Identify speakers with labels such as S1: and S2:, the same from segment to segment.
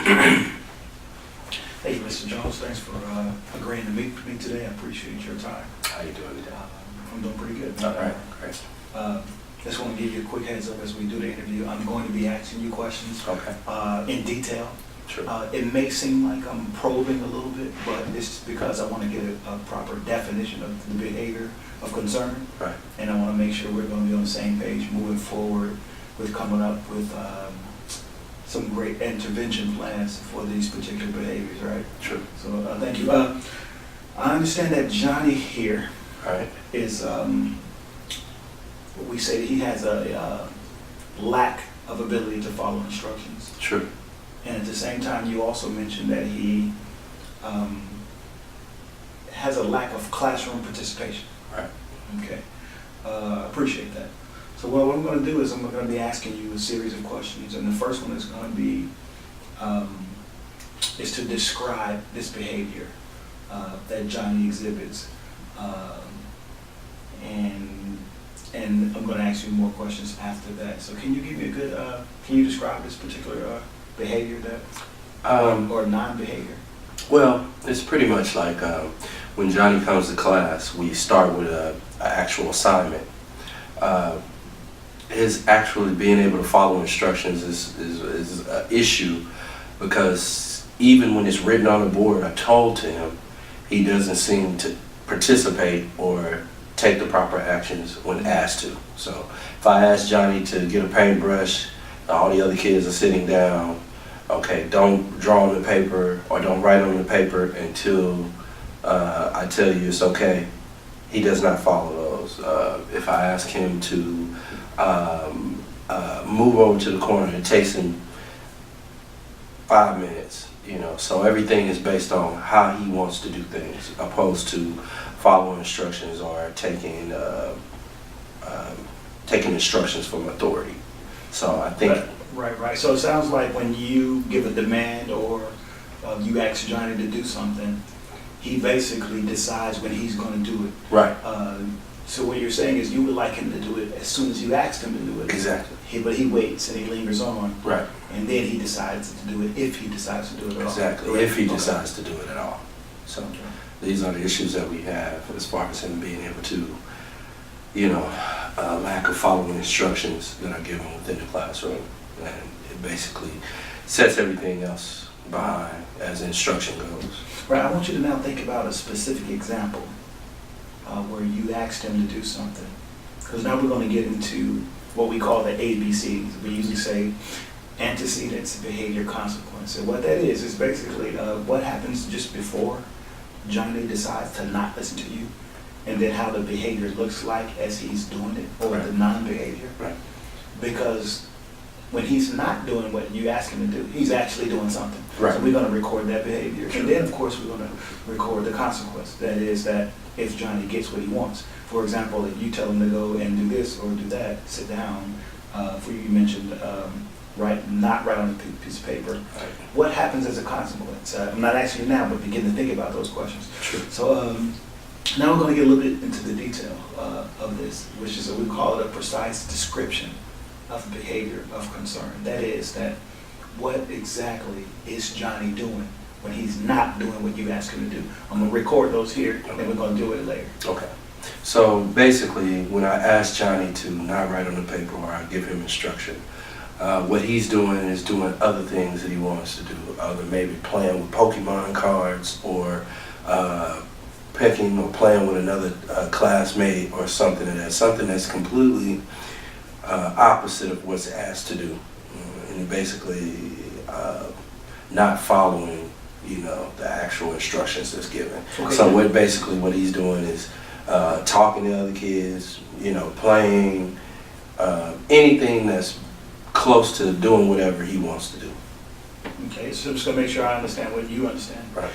S1: Hey, Mr. Jones, thanks for agreeing to meet with me today. I appreciate your time.
S2: How you doing today?
S1: I'm doing pretty good.
S2: All right, great.
S1: Just want to give you a quick heads up as we do the interview. I'm going to be asking you questions in detail.
S2: Sure.
S1: It may seem like I'm probing a little bit, but it's because I want to get a proper definition of the behavior of concern.
S2: Right.
S1: And I want to make sure we're going to be on the same page moving forward with coming up with some great intervention plans for these particular behaviors, right?
S2: Sure.
S1: So thank you. I understand that Johnny here
S2: All right.
S1: is, we say that he has a lack of ability to follow instructions.
S2: Sure.
S1: And at the same time, you also mentioned that he has a lack of classroom participation.
S2: Right.
S1: Okay. Appreciate that. So what I'm going to do is I'm going to be asking you a series of questions, and the first one is going to be is to describe this behavior that Johnny exhibits, and I'm going to ask you more questions after that. So can you give me a good? Can you describe this particular behavior that or non-behavior?
S2: Well, it's pretty much like when Johnny comes to class, we start with an actual assignment. His actually being able to follow instructions is an issue, because even when it's written on the board, I told him he doesn't seem to participate or take the proper actions when asked to. So if I ask Johnny to get a paintbrush, all the other kids are sitting down. Okay, don't draw on the paper or don't write on the paper until I tell you it's okay. He does not follow those. If I ask him to move over to the corner, it takes him 5 minutes, you know. So everything is based on how he wants to do things, opposed to following instructions or taking instructions from authority. So I think.
S1: Right. So it sounds like when you give a demand or you ask Johnny to do something, he basically decides when he's going to do it.
S2: Right.
S1: So what you're saying is you would like him to do it as soon as you asked him to do it.
S2: Exactly.
S1: But he waits and he lingers on.
S2: Right.
S1: And then he decides to do it if he decides to do it at all.
S2: Exactly. If he decides to do it at all. So these are the issues that we have as far as him being able to, you know, lack of following instructions that are given within the classroom. And it basically sets everything else behind as instruction goes.
S1: Right, I want you to now think about a specific example where you asked him to do something. Because now we're going to get into what we call the ABCs. We usually say antecedents, behavior, consequence. And what that is basically what happens just before Johnny decides to not listen to you, and then how the behavior looks like as he's doing it, or the non-behavior.
S2: Right.
S1: Because when he's not doing what you ask him to do, he's actually doing something.
S2: Right.
S1: So we're going to record that behavior.
S2: Sure.
S1: And then, of course, we're going to record the consequence. That is that if Johnny gets what he wants. For example, if you tell him to go and do this or do that, sit down, for you mentioned not write on a piece of paper.
S2: Right.
S1: What happens as a consequence? I'm not asking you now, but begin to think about those questions.
S2: Sure.
S1: So now we're going to get a little bit into the detail of this, which is we call it a precise description of behavior of concern. That is that what exactly is Johnny doing when he's not doing what you ask him to do? I'm going to record those here, and then we're going to do it later.
S2: Okay. So basically, when I ask Johnny to not write on the paper or I give him instruction, what he's doing is doing other things that he wants to do, other maybe playing with Pokemon cards or picking or playing with another classmate or something that's completely opposite of what's asked to do, and basically not following, you know, the actual instructions that's given. Okay. So what he's doing is talking to other kids, you know, playing anything that's close to doing whatever he wants to do.
S1: Okay, so I'm just going to make sure I understand what you understand.
S2: Right.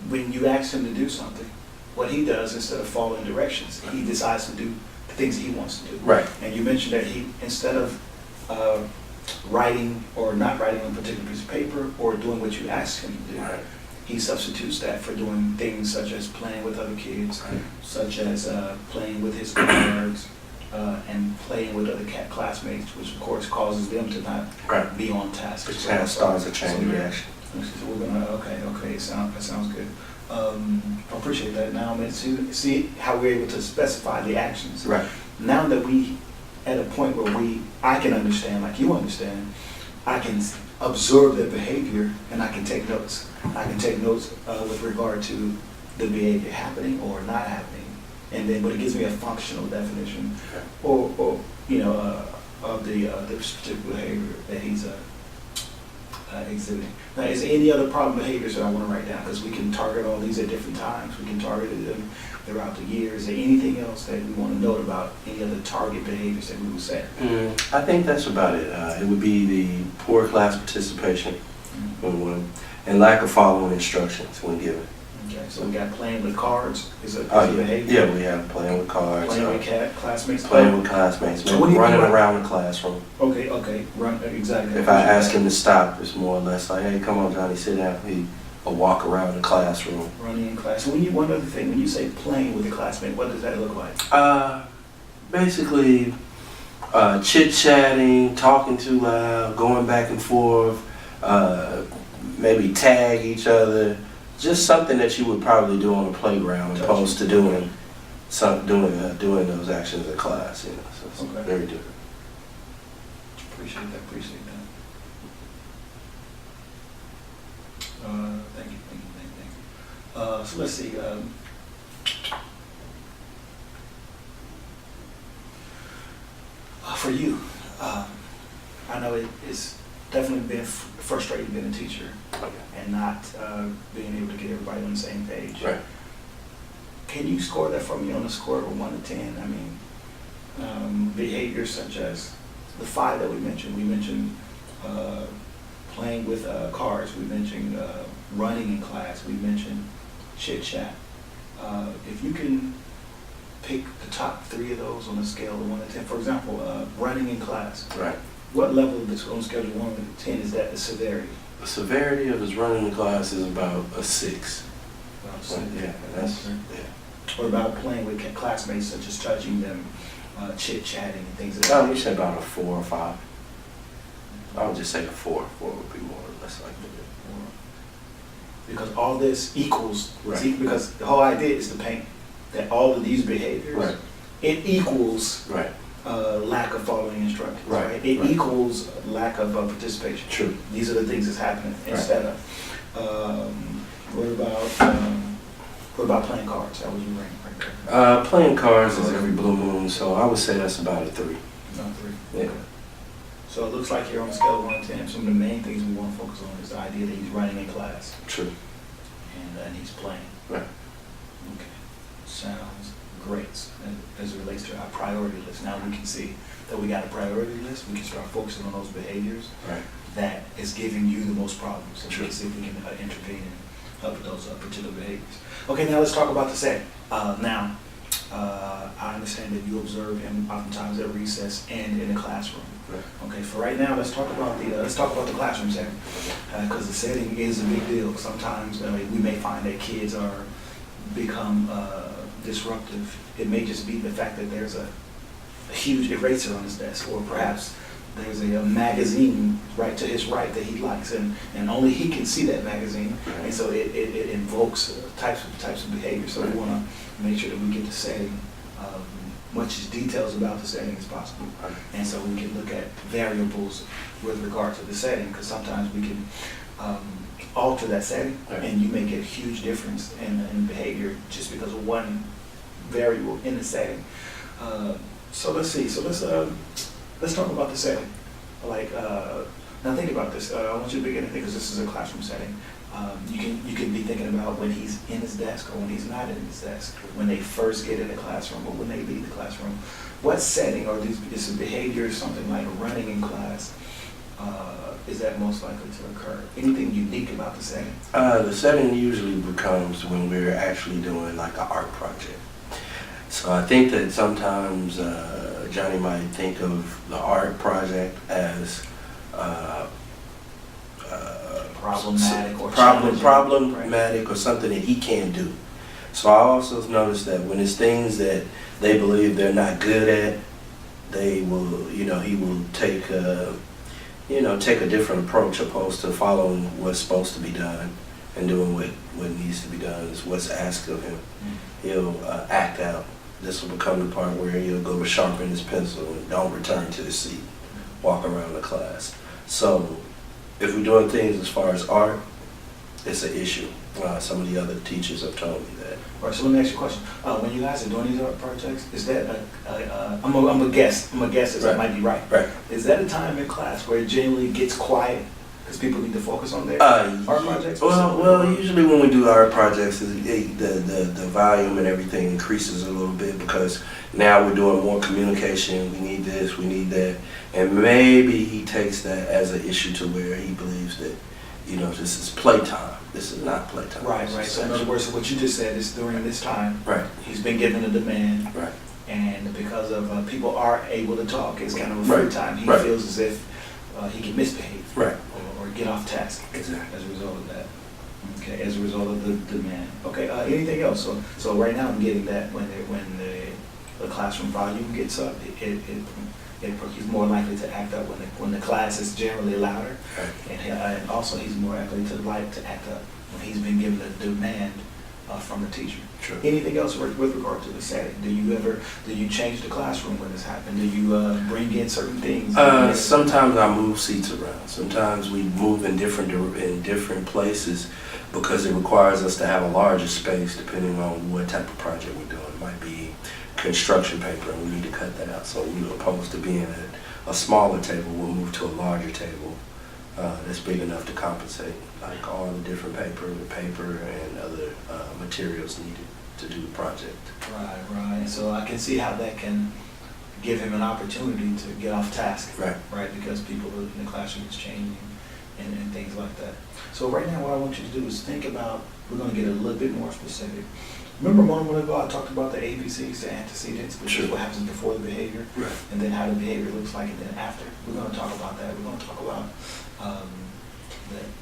S1: When you ask him to do something, what he does, instead of following directions, he decides to do the things he wants to do.
S2: Right.
S1: And you mentioned that he, instead of writing or not writing on a particular piece of paper or doing what you asked him to do,
S2: right,
S1: he substitutes that for doing things such as playing with other kids,
S2: right,
S1: such as playing with his cards, and playing with other classmates, which of course causes them to not
S2: Right.
S1: be on task.
S2: It kind of starts a chain
S1: So,
S2: reaction.
S1: So we're gonna, okay, that sounds good. I appreciate that. Now, see how we're able to specify the actions.
S2: Right.
S1: Now that we at a point where I can understand, like you understand, I can observe the behavior and I can take notes. I can take notes with regard to the behavior happening or not happening, and then, but it gives me a functional definition, or of the this particular behavior that he's exhibiting. Now, is there any other problem behaviors that I want to write down? Because we can target all these at different times. We can target them throughout the year. Is there anything else that we want to note about any other target behaviors that we would set?
S2: I think that's about it. It would be the poor class participation and lack of following instructions when given.
S1: Okay, so we got playing with cards. Is a
S2: Yeah.
S1: behavior?
S2: Yeah, we have playing with cards.
S1: Playing with classmates.
S2: Playing with classmates,
S1: So what do you
S2: running
S1: mean by-
S2: around the classroom.
S1: Okay, run exactly.
S2: If I ask him to stop, it's more or less like, hey, come on, Johnny, sit down. He'll walk around the classroom.
S1: Running in class. So one other thing, when you say playing with a classmate, what does that look like?
S2: Basically, chit-chatting, talking too loud, going back and forth, maybe tag each other. Just something that you would probably do on the playground opposed to doing those actions in class. You know, so it's
S1: Okay.
S2: very different.
S1: Appreciate that. Thank you. So let's see. For you, I know it's definitely been frustrating being a teacher and not being able to get everybody on the same page.
S2: Right.
S1: Can you score that for me on a score of 1 to 10? I mean, behaviors such as the 5 that we mentioned. We mentioned playing with cards. We mentioned running in class. We mentioned chit chat. If you can pick the top 3 of those on a scale of 1 to 10, for example, running in class.
S2: Right.
S1: What level on a scale of 1 to 10 is that the severity?
S2: The severity of his running in class is about a 6. Yeah, that's
S1: What about playing with classmates, such as touching them, chit-chatting and things like
S2: yeah.
S1: that?
S2: We say about a 4 or 5. I would just say a 4. 4 would be more or less like that.
S1: Because all this equals,
S2: Right.
S1: see, because the whole idea is to paint that all of these behaviors,
S2: Right.
S1: it equals
S2: Right.
S1: lack of following instructions,
S2: Right,
S1: right? It
S2: right.
S1: equals lack of participation.
S2: True.
S1: These are the things that's happening
S2: Right.
S1: instead of, what about playing cards? That was your rank right there.
S2: Playing cards is every blue moon, so I would say that's about a 3.
S1: No, 3.
S2: Yeah.
S1: Okay. So it looks like you're on a scale of 1 to 10. Some of the main things we want to focus on is the idea that he's running in class
S2: True.
S1: and he's playing.
S2: Right.
S1: Okay. Sounds great as it relates to our priority list. Now we can see that we got a priority list. We can start focusing on those behaviors
S2: Right.
S1: that is giving you the most problems. And we
S2: Sure.
S1: can see if we can intervene and help with those particular behaviors. Okay, now let's talk about the setting. I understand that you observe him oftentimes at recess and in the classroom.
S2: Right.
S1: Okay, for right now, let's talk about the classroom setting, because the setting is a big deal. Sometimes we may find that kids are become disruptive. It may just be the fact that there's a huge eraser on his desk, or perhaps there's a magazine right to his right that he likes, and only he can see that magazine, and so it invokes types of behavior. So we want to make sure that we get the setting, much details about the setting as possible, and so we can look at variables with regard to the setting, because sometimes we can alter that setting, and you may get a huge difference in behavior just because of one variable in the setting. So let's see. So let's talk about the setting. Now think about this. I want you to begin to think, because this is a classroom setting. You can be thinking about when he's in his desk or when he's not in his desk, when they first get in the classroom or when they leave the classroom. What setting, or is the behavior something like running in class, is that most likely to occur? Anything unique about the setting?
S2: The setting usually becomes when we're actually doing like an art project. So I think that sometimes Johnny might think of the art project as
S1: Problematic or
S2: problematic or something that he can't do. So I also noticed that when it's things that they believe they're not good at, they will, he will take take a different approach opposed to following what's supposed to be done and doing what needs to be done is what's asked of him. He'll act out. This will become the part where he'll go to sharpen his pencil and don't return to the seat, walk around the class. So if we're doing things as far as art, it's an issue. Some of the other teachers have told me that.
S1: All right, so let me ask you a question. When you guys are doing these art projects, is that I'm a guess as I might be right.
S2: Right.
S1: Is that a time in class where it generally gets quiet because people need to focus on their art projects?
S2: Well, usually when we do art projects, the volume and everything increases a little bit because now we're doing more communication. We need this, we need that, and maybe he takes that as an issue to where he believes that, this is playtime. This is not playtime.
S1: Right. So in other words, what you just said is during this time,
S2: right,
S1: he's been given a demand,
S2: right,
S1: and because of people are able to talk, it's kind of a free time. He feels as if he can misbehave,
S2: right,
S1: or get off task.
S2: Exactly.
S1: As a result of that. Okay, as a result of the demand. Okay. Anything else? So right now I'm getting that when the classroom volume gets up, he's more likely to act up when the class is generally louder,
S2: right.
S1: And also he's more likely to act up when he's been given a demand from the teacher.
S2: True.
S1: Anything else with regard to the setting? Do you change the classroom when this happens? Do you bring in certain things?
S2: Sometimes I move seats around. Sometimes we move in different places because it requires us to have a larger space depending on what type of project we're doing. It might be construction paper and we need to cut that out. So we opposed to being at a smaller table, we'll move to a larger table that's big enough to compensate, like all the different paper and other materials needed to do the project.
S1: Right. So I can see how that can give him an opportunity to get off task. Right, because people in the classroom is changing and things like that. So right now what I want you to do is think about, we're going to get a little bit more specific. Remember a moment ago I talked about the ABCs, the antecedents, which is what happens before the behavior, and then how the behavior looks like, and then after. We're going to talk about that. We're going to talk about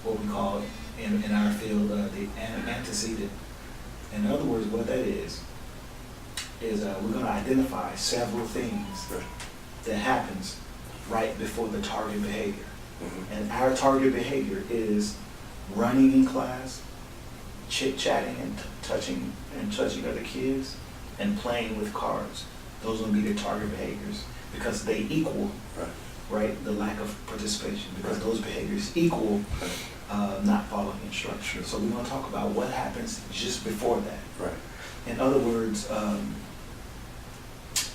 S1: what we call in our field the antecedent. In other words, what that is we're going to identify several things that happens right before the target behavior. And our target behavior is running in class, chit-chatting and touching other kids, and playing with cards. Those will be the target behaviors because they equal the lack of participation, because those behaviors equal not following instruction. So we're going to talk about what happens just before that. In other words,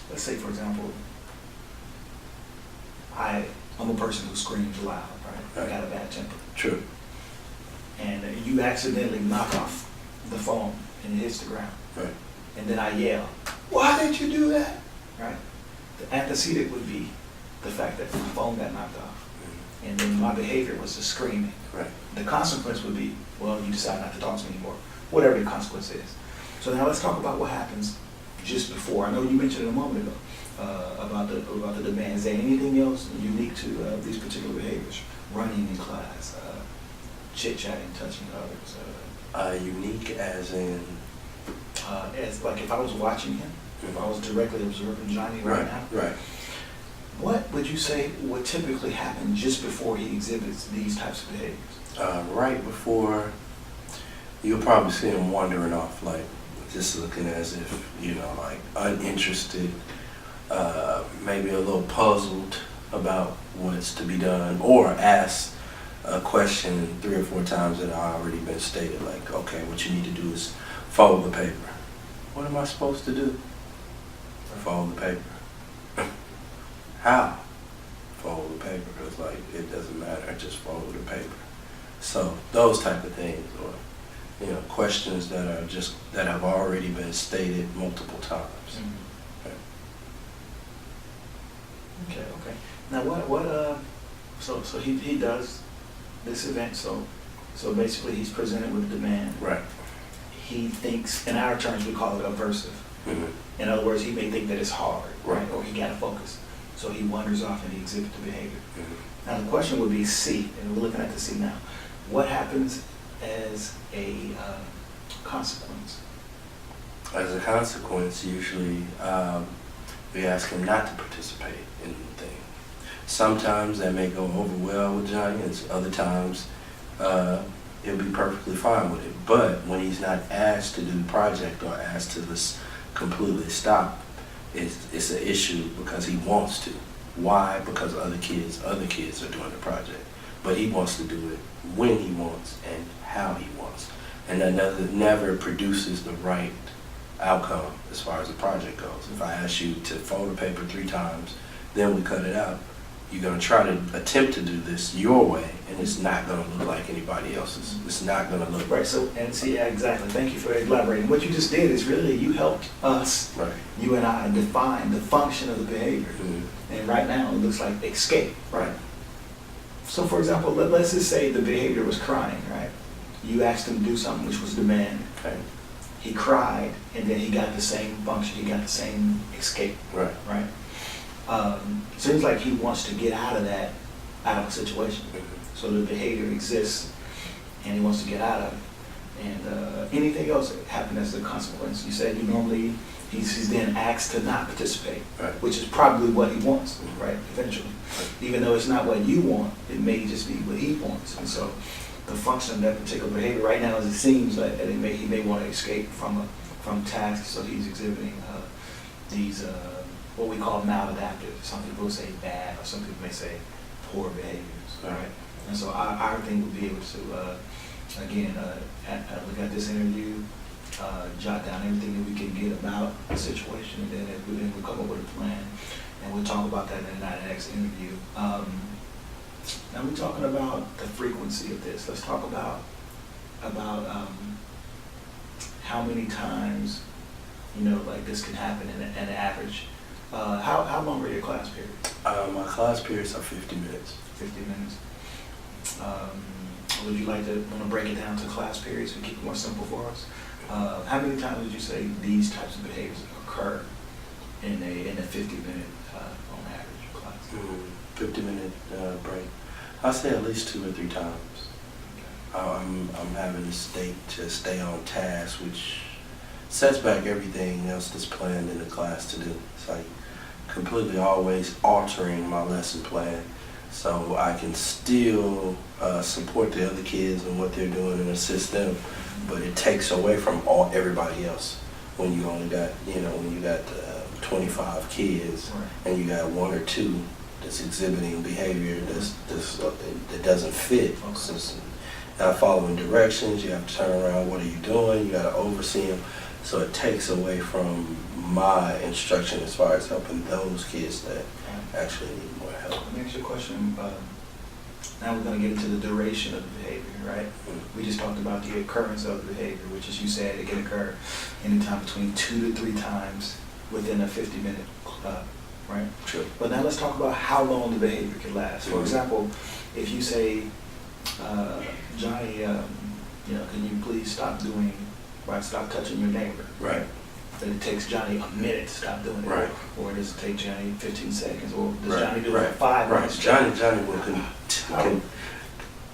S1: let's say for example, I'm a person who screams loud, I got a bad temper. True. And you accidentally knock off the phone and it hits the ground. And then I yell, "Why did you do that?" The antecedent would be the fact that the phone got knocked off. And then my behavior was just screaming. The consequence would be, well, you decide not to talk to me anymore, whatever the consequence is. So now let's talk about what happens just before. I know you mentioned it a moment ago about the demand. Is there anything else unique to these particular behaviors? Running in class, chit-chatting, touching others.
S2: Unique as in?
S1: As like if I was watching him, if I was directly observing Johnny right now, what would you say would typically happen just before he exhibits these types of behaviors?
S2: Right before, you'll probably see him wandering off, like just looking as if, like uninterested, maybe a little puzzled about what's to be done, or ask a question 3 or 4 times that have already been stated, like, okay, what you need to do is fold the paper. What am I supposed to do? Fold the paper. How? Fold the paper. It's like, it doesn't matter, just fold the paper. So those type of things, or questions that have already been stated multiple times.
S1: Okay. Now so he does this event, so basically he's presented with a demand. He thinks, in our terms we call it aversive. In other words, he may think that it's hard, or he gotta focus. So he wanders off and he exhibits the behavior. Now the question would be C, and we're looking at the C now. What happens as a consequence?
S2: As a consequence, usually we ask him not to participate in the thing. Sometimes that may go over well with Johnny, and other times he'll be perfectly fine with it. But when he's not asked to do the project or asked to just completely stop, it's an issue because he wants to. Why? Because other kids are doing the project. But he wants to do it when he wants and how he wants. And that never produces the right outcome as far as the project goes. If I ask you to fold a paper 3 times, then we cut it out, you're going to try to attempt to do this your way, and it's not going to look like anybody else's. It's not going to look
S1: right. So, and see, yeah, exactly. Thank you for elaborating. What you just did is really you helped us,
S2: right.
S1: You and I, define the function of the behavior.
S2: Mm-hmm.
S1: And right now it looks like escape, right? So, for example, let's just say the behavior was crying, right? You asked him to do something which was demand.
S2: Okay.
S1: He cried, and then he got the same function. He got the same escape,
S2: right?
S1: Right. Seems like he wants to get out of the situation.
S2: Mm-hmm.
S1: So the behavior exists, and he wants to get out of it. And anything else that happened as a consequence. You said he's then asked to not participate,
S2: right.
S1: Which is probably what he wants, right? Eventually,
S2: right.
S1: Even though it's not what you want, it may just be what he wants. And so the function of that particular behavior right now is it seems like that he may want to escape from tasks. So he's exhibiting these what we call maladaptive. Some people say bad, or some people may say poor behaviors, right? And so our thing would be able to, again, look at this interview, jot down everything that we can get about the situation, and then we'll come up with a plan, and we'll talk about that in our next interview. Now we're talking about the frequency of this. Let's talk about how many times, like this can happen in an average. How long are your class periods?
S2: My class periods are 50 minutes.
S1: 50 minutes. Would you like to want to break it down to class periods and keep it more simple for us? How many times would you say these types of behaviors occur in a 50-minute on average class?
S2: 50-minute break. I'll say at least 2 or 3 times. Okay. I'm having to stay on task, which sets back everything else that's planned in the class to do. It's like completely always altering my lesson plan so I can still support the other kids and what they're doing and assist them, but it takes away from everybody else when you only got, when you got 25 kids, right, and you got 1 or 2 that's exhibiting behavior that doesn't fit.
S1: Okay.
S2: So, not following directions, you have to turn around, what are you doing? You got to oversee them. So it takes away from my instruction as far as helping those kids that actually need more help.
S1: Let me ask you a question. Now we're going to get into the duration of the behavior, right? Mm-hmm. We just talked about the occurrence of the behavior, which, as you said, it can occur anytime between 2 to 3 times within a 50-minute right?
S2: True.
S1: But now let's talk about how long the behavior can last. For example, if you say, Johnny, can you please stop touching your neighbor?
S2: Right.
S1: Then it takes Johnny a minute to stop doing it.
S2: Right.
S1: Or does it take Johnny 15 seconds? Or does
S2: right.
S1: Johnny do it
S2: right.
S1: for 5 minutes?
S2: Right. Johnny will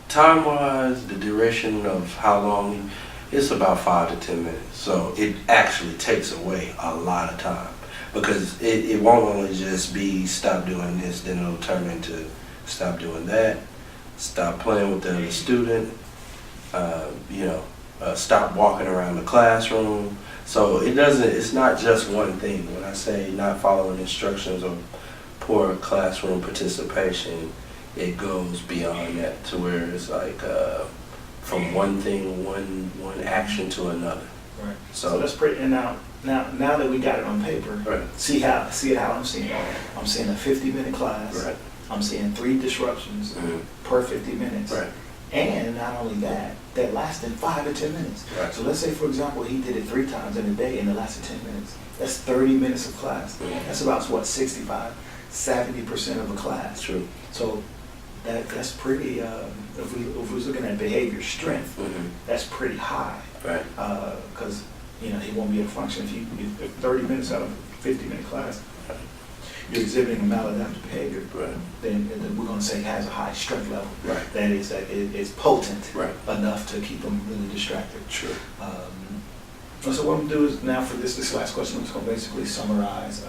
S2: time-wise, the duration of how long, it's about 5 to 10 minutes. So it actually takes away a lot of time. Because it won't only just be stop doing this, then it'll turn into stop doing that, stop playing with the other student, stop walking around the classroom. So it's not just one thing. When I say not following instructions or poor classroom participation, it goes beyond that to where it's like from one thing, one action to another.
S1: Right. So that's pretty. And now that we got it on paper,
S2: right, see
S1: how I'm seeing it. I'm seeing a 50-minute class.
S2: Right.
S1: I'm seeing 3 disruptions per 50 minutes.
S2: Right. And
S1: not only that lasted 5 to 10 minutes.
S2: Right.
S1: So let's say, for example, he did it 3 times in a day and it lasted 10 minutes. That's 30 minutes of class. That's about, 65, 70% of a class.
S2: True.
S1: So that's pretty, if we was looking at behavior strength, that's pretty high.
S2: Right.
S1: Because, he won't be able to function if 30 minutes out of a 50-minute class.
S2: Right.
S1: You're exhibiting a maladaptive behavior,
S2: right,
S1: then we're going to say it has a high strength level.
S2: Right.
S1: That is, that it is potent,
S2: right,
S1: enough to keep them really distracted.
S2: Sure.
S1: So what I'm going to do is now for this last question, I'm just going to basically summarize